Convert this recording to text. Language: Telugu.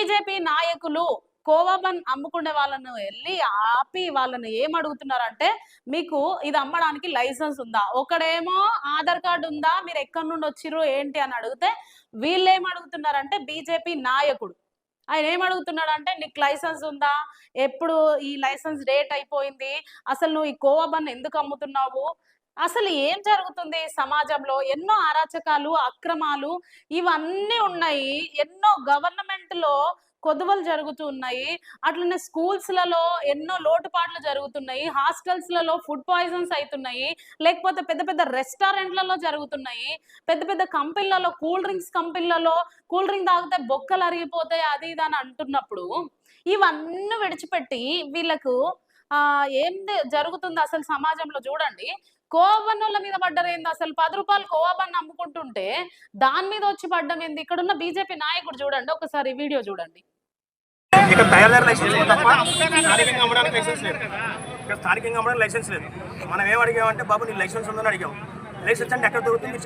బీజేపీ నాయకులు కోవా బన్ అమ్ముకునే వాళ్ళను వెళ్ళి ఆపి వాళ్ళని ఏం అడుగుతున్నారంటే, మీకు ఇది అమ్మడానికి లైసెన్స్ ఉందా? ఒకడేమో ఆధార్ కార్డ్ ఉందా? మీరు ఎక్కడి నుండి వచ్చిర్రు ఏంటి అని అడిగితే, వీళ్ళేం అడుగుతున్నారంటే బీజేపీ నాయకుడు. ఆయన ఏం అడుగుతున్నాడంటే, నీకు లైసెన్స్ ఉందా? ఎప్పుడు ఈ లైసెన్స్ డేట్ అయిపోయింది? అసలు నువ్వు ఈ కోవా బన్ ఎందుకు అమ్ముతున్నావు? అసలు ఏం జరుగుతుంది సమాజంలో? ఎన్నో అరాచకాలు, అక్రమాలు ఇవన్నీ ఉన్నాయి. ఎన్నో గవర్నమెంట్‌లో కొదువలు జరుగుతూ ఉన్నాయి. అట్లనే స్కూల్స్‌లలో ఎన్నో లోటుపాట్లు జరుగుతున్నాయి. హాస్టల్స్‌లలో ఫుడ్ పాయిజన్స్ అయితున్నాయి. లేకపోతే పెద్ద పెద్ద రెస్టారెంట్‌లలో జరుగుతున్నాయి. పెద్ద పెద్ద కంపెనీలలో కూల్ డ్రింక్ తాగితే బొక్కలు అరిగిపోతాయి అది ఇది అని అంటున్నప్పుడు, ఇవన్నీ విడిచిపెట్టి వీళ్ళకు జరుగుతుంది అసలు సమాజంలో చూడండి. కోవా బన్నోళ్ళ మీద పడ్డరేంది అసలు? రూ. 10 కోవా బన్ అమ్ముకుంటుంటే దాని మీద వచ్చి పడ్డం ఏంది? ఇక్కడున్న బీజేపీ నాయకుడు చూడండి, ఒకసారి వీడియో చూడండి. ఇక్కడ తయారు లైసెన్స్ తప్ప స్థానికంగా అమ్మడానికి లైసెన్స్ లేదు. ఇక్కడ స్థానికంగా అమ్మడానికి లైసెన్స్ లేదు. మనం ఏం అడిగామంటే, బాబు నీ లైసెన్స్ ఉందని అడిగాం. లైసెన్స్ అంటే ఎక్కడ దొరుకుతుంది?